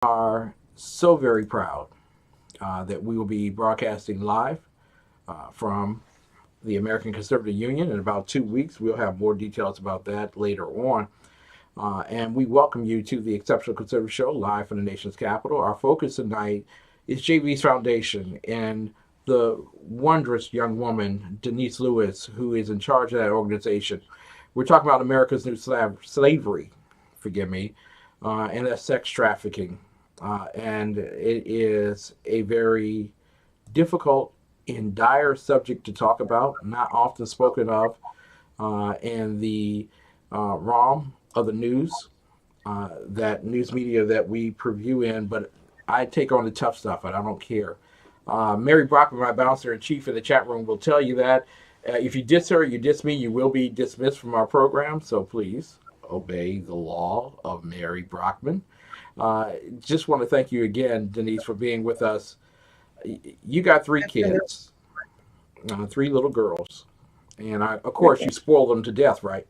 Are so very proud that we will be broadcasting live from the American Conservative Union in about 2 weeks. We'll have more details about that later on. And we welcome you to the Exceptional Conservative Show live from the nation's capital. Our focus tonight is JV's Foundation and the wondrous young woman, Denise Lewis, who is in charge of that organization. We're talking about America's new slavery, forgive me, and that's sex trafficking. And it is a very difficult and dire subject to talk about, not often spoken of in the realm of the news, that news media that we preview in, but I take on the tough stuff and I don't care. Mary Brockman, my bouncer in chief in the chat room, will tell you that if you diss her, you diss me, you will be dismissed from our program. So please obey the law of Mary Brockman. Just want to thank you again, Denise, for being with us. You got three kids, three little girls, and of course, you spoil them to death, right?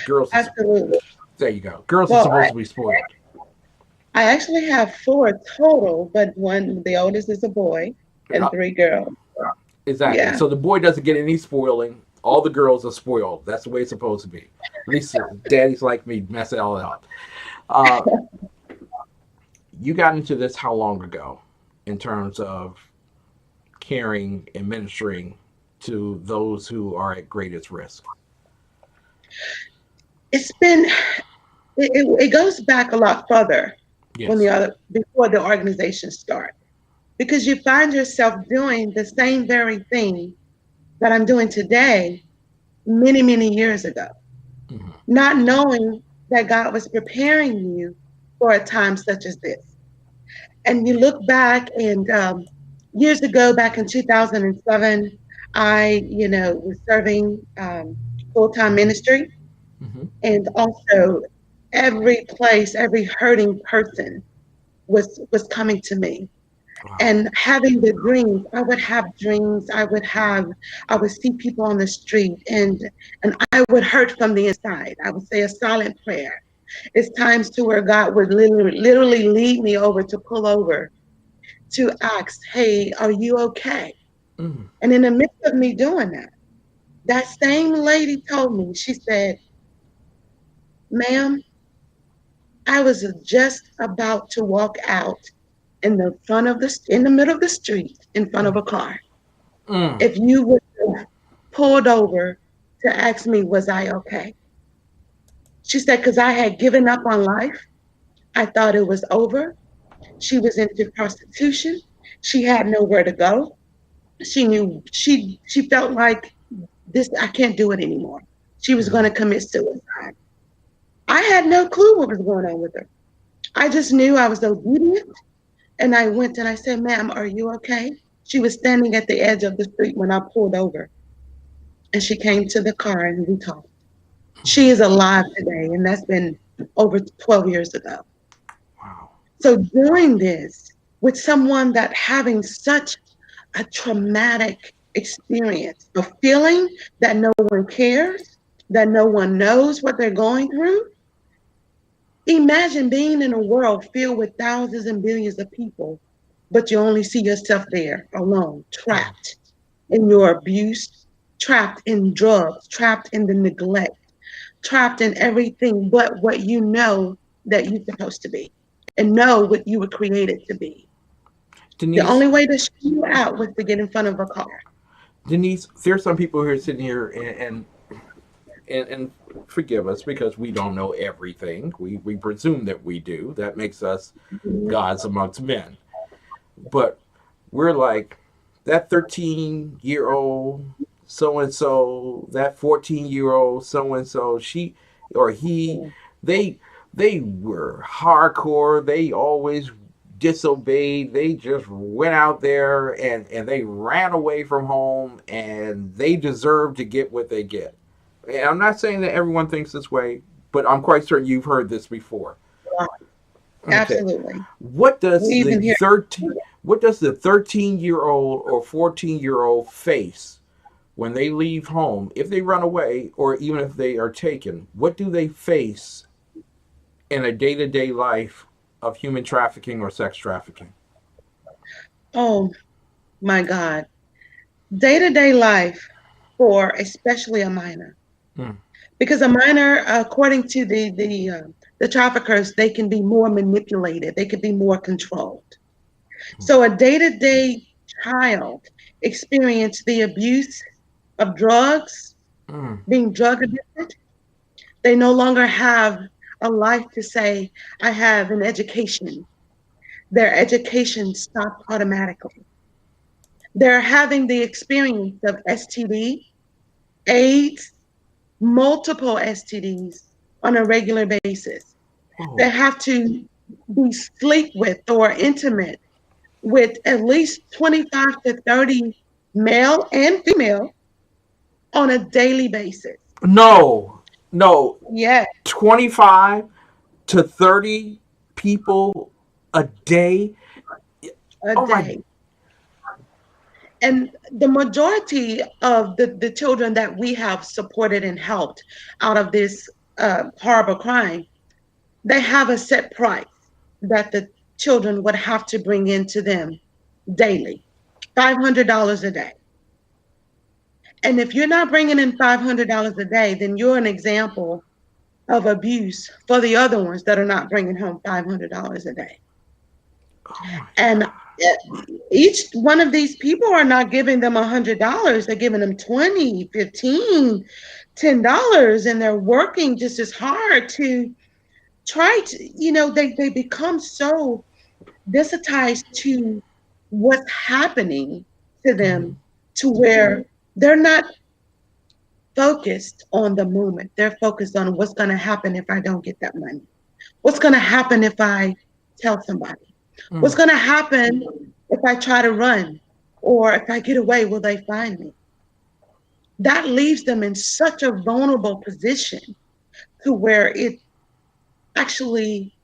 Girls, Absolutely. there you go. Girls are Well, supposed to be spoiled. I actually have four total, but the oldest is a boy, and Yep, three girls. exactly. Yeah. So the boy doesn't get any spoiling. All the girls are spoiled. That's the way it's supposed to be. At least daddies like me mess it all up. Uh, you got into this how long ago in terms of caring and ministering to those who are at greatest risk? It's been it goes back a lot further when Yes. before the organization started, because you find yourself doing the same very thing that I'm doing today many years ago, Hmm. not knowing that God was preparing you for a time such as this. And you look back, and years ago, back in 2007, I, was serving full-time ministry, Hmm. and also every place, every hurting person was coming to me. Wow. And having the dreams, I would have dreams. I would see people on the street, and I would hurt from the inside. I would say a silent prayer. It's times to where God would literally lead me over to pull over to ask, "Hey, are you okay?" Mm. And in the midst of me doing that, that same lady told me, she said, "Ma'am, I was just about to walk out in the middle of the street in front of Mm. a car. Mm. If you would have pulled over to ask me, was I okay?" She said, "Because I had given up on life. I thought it was over. She was into prostitution. She had nowhere to go. She felt like this, I can't do it anymore." She was going Mm. to commit suicide. I had no clue what was going on with her. I just knew I was obedient, and I went and I said, "Ma'am, are you okay?" She was standing at the edge of the street when I pulled over, and she came to the car and we talked. She is alive today, and that's been over 12 years ago. Wow. So doing this with someone that having such a traumatic experience of feeling that no one cares, that no one knows what they're going through. Imagine being in a world filled with thousands and billions of people, but you only see yourself there alone, Mm. trapped in your abuse, trapped in drugs, trapped in the neglect, trapped in everything but what you know that you're supposed to be and know what you were created to be. The Denise, only way to show you out was to get in front of a car. Denise, there's some people here sitting here and forgive us because we don't know everything. We presume that we do. That makes us gods amongst men. But we're like that 13-year-old so and so, that 14-year-old so and so, she or he, they they were hardcore. They always disobeyed. They just went out there and they ran away from home and they deserve to get what they get. And I'm not saying that everyone thinks this way, but I'm quite certain you've heard this before. Okay. Absolutely. What We does the even hear, 13 what does the 13-year-old or 14-year-old face when they leave home, if they run away or even if they are taken? What do they face in a day-to-day life of human trafficking or sex trafficking? Oh my God. Day to day life for especially a minor. Mm, Because a minor, according to the traffickers, they can be more manipulated. They can be more controlled. So a day to day child experience the abuse of drugs, mm. being drug addicted. They no longer have a life to say, I have an education. Their education stopped automatically. They're having the experience of STD, AIDS, multiple STDs on a regular basis. They Whoa. have to be sleep with or intimate with at least 25 to 30 male and female on a daily basis. No, no, Yes, 25 to 30 people a day. a Oh my, day. And the majority of the children that we have supported and helped out of this horrible crime, they have a set price that the children would have to bring into them daily, $500 a day. And if you're not bringing in $500 a day, then you're an example of abuse for the other ones that are not bringing home $500 a day. oh my And God. each one of these people are not giving them $100. They're giving them 20, 15, $10, and they're working just as hard to try to, they become so desensitized to what's happening to them to where they're not focused on the moment. They're focused on what's going to happen if I don't get that money. What's going to happen if I tell somebody? What's Mm, going to happen if I try to run? Or if I get away, will they find me? That leaves them in such a vulnerable position to where it actually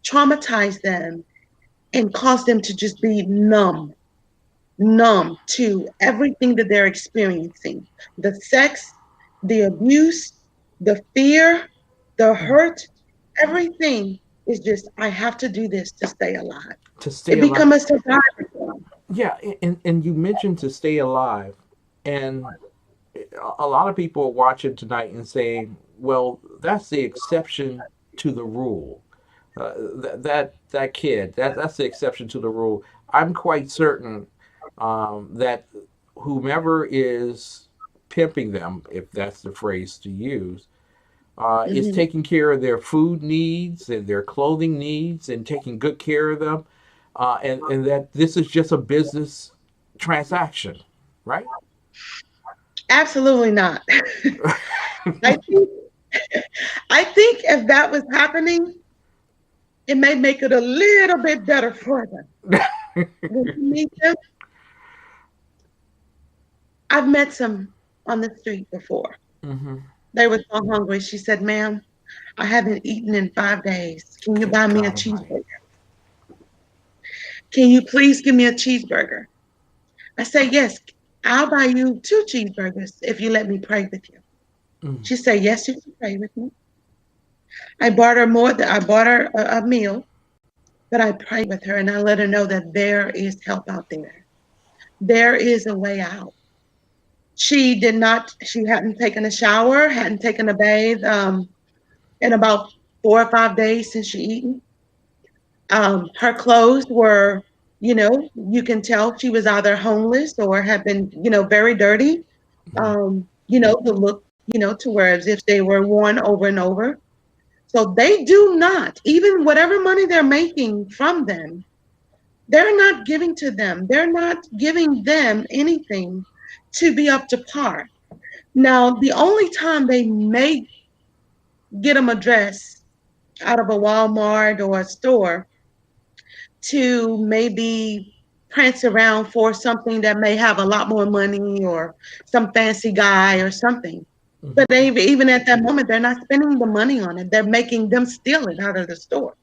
traumatized them and caused them to just be numb to everything that they're experiencing, the sex, the abuse, the fear, the mm. hurt, everything is just, I have to do this to stay alive. To stay It alive. becomes a survival. Yeah, and you mentioned to stay alive, and a lot of people are watching tonight and saying, "Well, that's the exception to the rule. That kid, that's the exception to the rule." I'm quite certain that whomever is pimping them, if that's the phrase to use, is Mhm. taking care of their food needs and their clothing needs and taking good care of them, and that this is just a business transaction, right? Absolutely not. I think I think if that was happening, it may make it a little bit better for them. When you meet them, I've met some on the street before. Hmm. They were so hungry. She said, ma'am, I haven't eaten in 5 days. Can you Good buy me a God Almighty. cheeseburger? Can you please give me a cheeseburger? I say, yes, I'll buy you 2 cheeseburgers if you let me pray with you. Mm, She said, yes, you can pray with me. I bought her a meal, but I prayed with her and I let her know that there is help out there. There is a way out. She hadn't taken a shower, hadn't taken a bathe in about 4 or 5 days since she eaten. Her clothes were, you can tell she was either homeless or had been, very dirty, mm, to look, to where as if they were worn over and over. So they do not, even whatever money they're making from them, they're not giving to them. They're not giving them anything to be up to par. Now, the only time they may get them a dress out of a Walmart or a store to maybe prance around for something that may have a lot more money or some fancy guy or something. But mhm, even at that moment, they're not spending the money on it. They're making them steal it out of the store.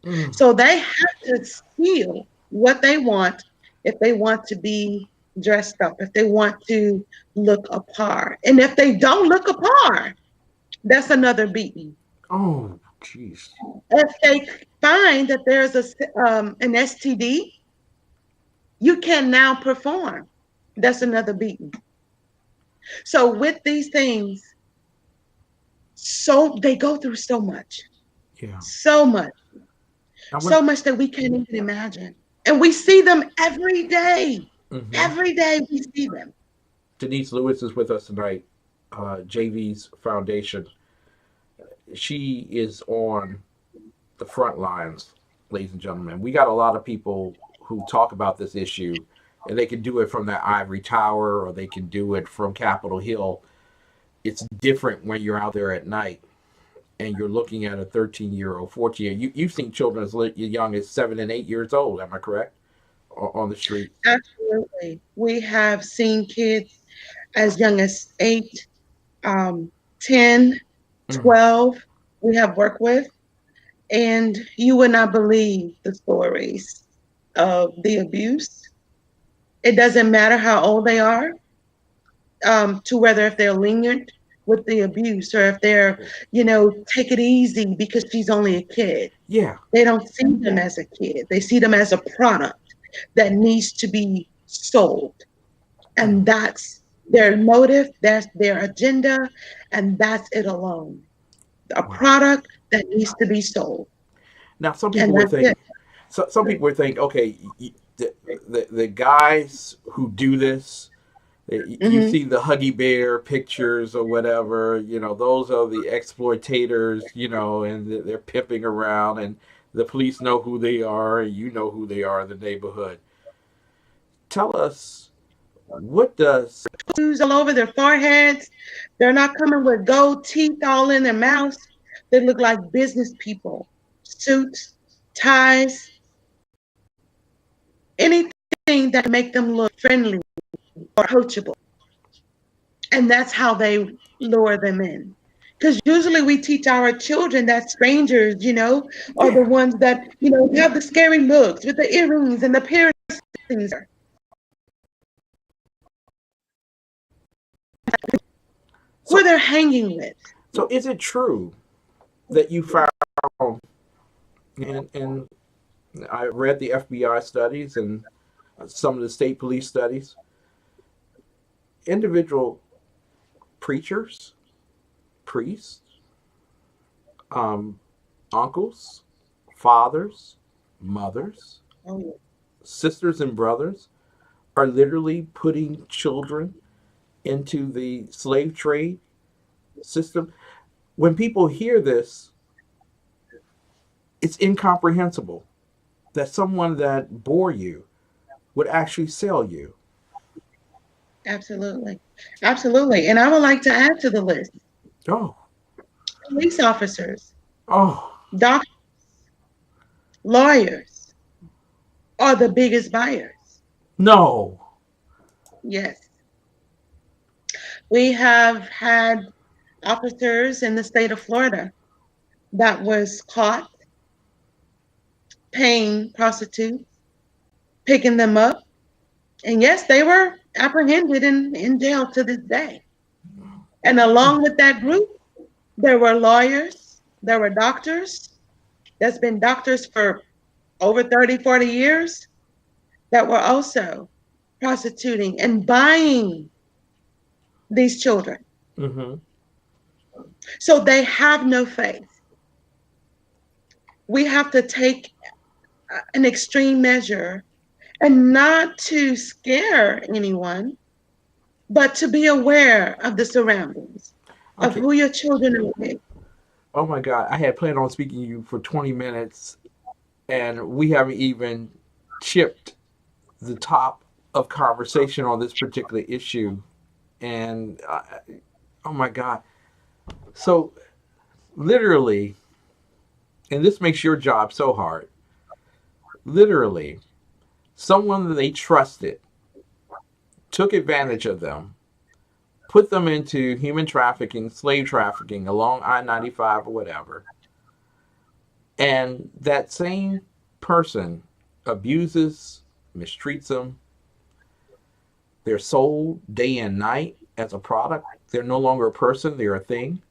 mm. So they have to steal what they want if they want to be dressed up, if they want to look apart. And if they don't look apart, that's another beating. Oh, Jeez. If they find that there's an STD, you can now perform. That's another beating. So with these things, so they go through Yeah. so much, I so want. much that we can't even imagine. And we see them every day. Hmm. Every day we see them. Denise Lewis is with us tonight. JV's foundation. She is on the front lines, ladies and gentlemen. We got a lot of people who talk about this issue, and they can do it from their ivory tower or they can do it from Capitol Hill. It's different when you're out there at night and you're looking at a 13-year-old, 14-year. You've seen children as young as 7 and 8 years old. Am I correct? On the streets. Absolutely. We have seen kids as young as 8, um, 10, Mm. 12, we have worked with. And you would not believe the stories of the abuse. It doesn't matter how old they are, to whether if they're lenient with the abuse or if they're, take it easy because she's only a kid. Yeah. They don't see them as a kid. They see them as a product that needs to be sold. Mm. And that's their motive, that's their agenda, and that's it alone. A Wow. product that needs to be sold. Now, some And people would that's think, it. some people would think, okay, the guys who do this, you Hmm. see the Huggy Bear pictures or whatever, those are the exploitators, and they're pimping around, and the police know who they are, and you know who they are in the neighborhood. Tell us, what does. Tattoos all over their foreheads. They're not coming with gold teeth all in their mouths. They look like business people. Suits, ties, anything that make them look friendly or approachable. And that's how they lure them in. Because usually we teach our children that strangers, are the Yeah. ones that, have the scary looks with the earrings and the piercings. Who So, they're hanging with. so is it true that you found, and I read the FBI studies and some of the state police studies, individual preachers, priests, um, uncles, fathers, mothers, Oh, sisters, and brothers are literally putting children into the slave trade system. When people hear this, it's incomprehensible that someone that bore you would actually sell you. absolutely. Absolutely. And I would like to add to the list Oh, police officers, oh, doctors, lawyers are the biggest buyers. no. Yes. We have had officers in the state of Florida that was caught paying prostitutes, picking them up. And yes, they were apprehended and in jail to this day. And along with that group, there were lawyers, there were doctors, that's been doctors for over 30, 40 years that were also prostituting and buying these children. Mm-hmm. So they have no faith. We have to take an extreme measure and not to scare anyone, but to be aware of the surroundings of Okay. who your children are with. Oh my God. I had planned on speaking to you for 20 minutes, and we haven't even chipped the top of conversation on this particular issue. And oh my God. So, literally, and this makes your job so hard, literally, someone that they trusted took advantage of them, put them into human trafficking, slave trafficking along I 95 or whatever. And that same person abuses, mistreats them. They're sold day and night as a product. They're no longer a person, they're a thing,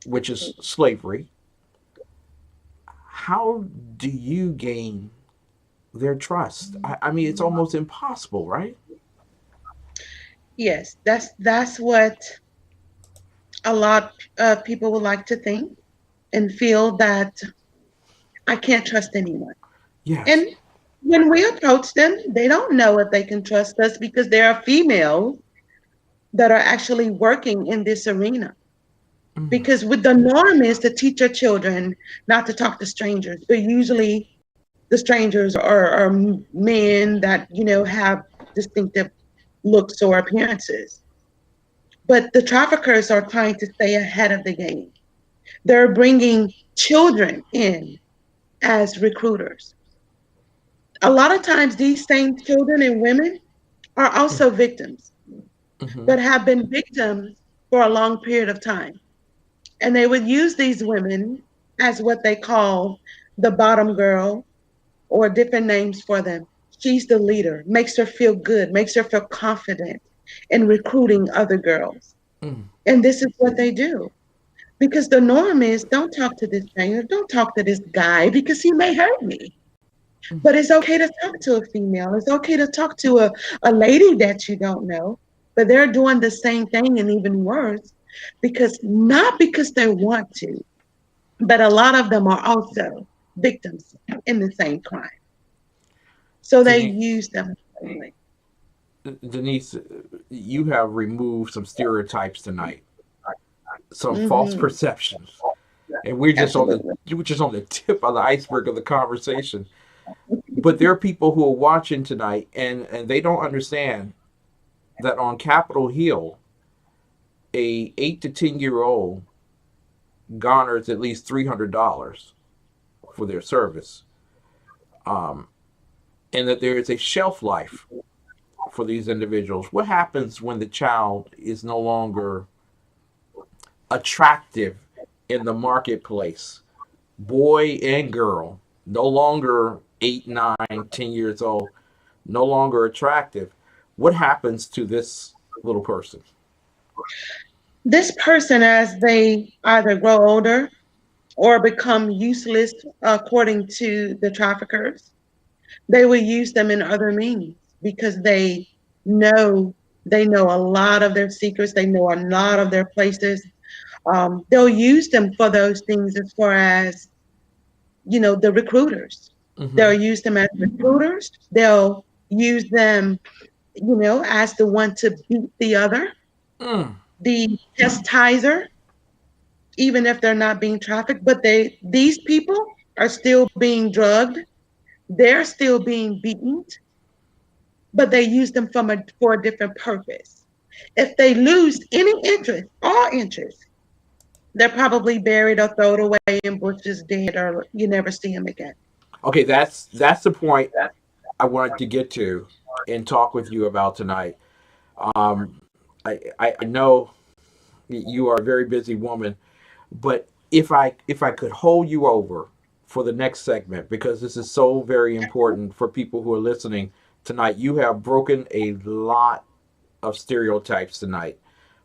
which is slavery. how do you gain their trust? I mean, it's almost impossible, right? Yes, that's what a lot of people would like to think and feel that I can't trust anyone. Yes. And when we approach them, they don't know if they can trust us because there are females that are actually working in this arena. Mm, Because with the norm is to teach your children not to talk to strangers, but usually the strangers are men that have distinctive looks or appearances. But the traffickers are trying to stay ahead of the game. They're bringing children in as recruiters. A lot of times, these same children and women are mm, also victims, mm-hmm, but have been victims for a long period of time. And they would use these women as what they call the bottom girl or different names for them. She's the leader, makes her feel good, makes her feel confident in recruiting other girls. mm, And this is what they do. Because the norm is don't talk to this stranger, don't talk to this guy because he may hurt me. mm. But it's okay to talk to a female. It's okay to talk to a lady that you don't know. But they're doing the same thing and even worse because not because they want to, but a lot of them are also victims in the same crime. So they Denise, use them. Denise, you have removed some stereotypes tonight, some false Mm-hmm. perceptions, and we're just on the Absolutely. we're just on the tip of the iceberg of the conversation. But there are people who are watching tonight, and they don't understand that on Capitol Hill, a 8 to 10 year old garners at least $300 for their service, um, and that there is a shelf life for these individuals. What happens when the child is no longer attractive in the marketplace? Boy and girl, no longer 8, 9, 10 years old, no longer attractive. What happens to this little person? This person, as they either grow older or become useless according to the traffickers, they will use them in other means because know they know a lot of their secrets, they know a lot of their places. They'll use them for those things as far as the recruiters. Mm-hmm. They'll use them as recruiters. They'll use them, as the one to beat the other, Mm, the chastiser, even if they're not being trafficked. But these people are still being drugged. They're still being beaten, but they use them for a different purpose. If they lose any interest, all interest, they're probably buried or thrown away in bushes, dead, or you never see them again. okay, that's the point I wanted to get to and talk with you about tonight. Um, I know you are a very busy woman, but if I could hold you over for the next segment, because this is so very important for people who are listening tonight. You have broken a lot of stereotypes tonight.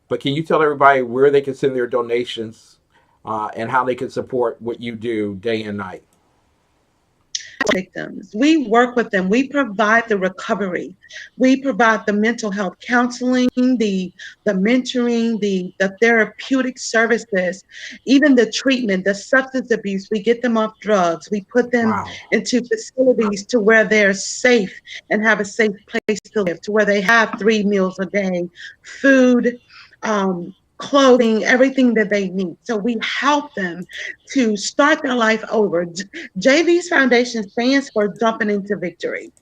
But can you tell everybody where they can send their donations and how they can support what you do day and night? Victims. We work with them. We provide the recovery. We provide the mental health counseling, the mentoring, the therapeutic services, even the treatment, the substance abuse. We get them off drugs. We put them Wow. into facilities to where they're safe and have a safe place to live, to where they have 3 meals a day, food, clothing, everything that they need. So we help them to start their life over. JV's foundation stands for Jumping into Victory.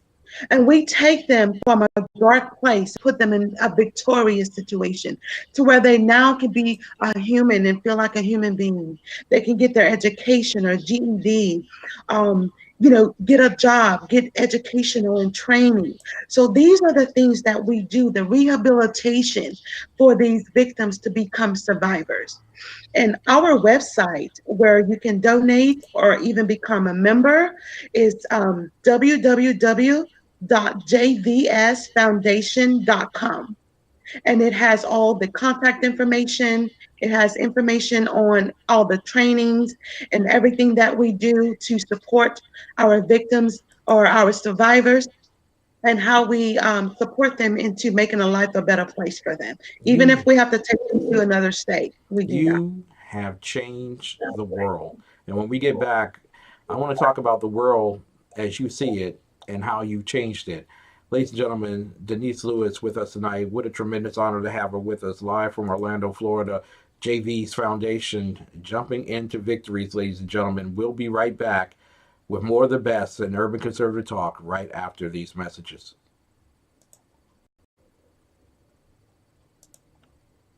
And we take them from a dark place, put them in a victorious situation to where they now can be a human and feel like a human being. They can get their education or GED, get a job, get educational and training. So these are the things that we do, the rehabilitation for these victims to become survivors. And our website, where you can donate or even become a member, is www.jvsfoundation.com. And it has all the contact information. It has information on all the trainings and everything that we do to support our victims or our survivors, and how we support them into making a life a better place for them. Even if You we have to take them to another state, we do that. you have changed the world. And when we get back, I want to talk about the world as you see it and how you changed it. Ladies and gentlemen, Denise Lewis with us tonight. What a tremendous honor to have her with us live from Orlando, Florida. JV's Foundation, jumping into victories, ladies and gentlemen. We'll be right back with more of the best in urban conservative talk right after these messages.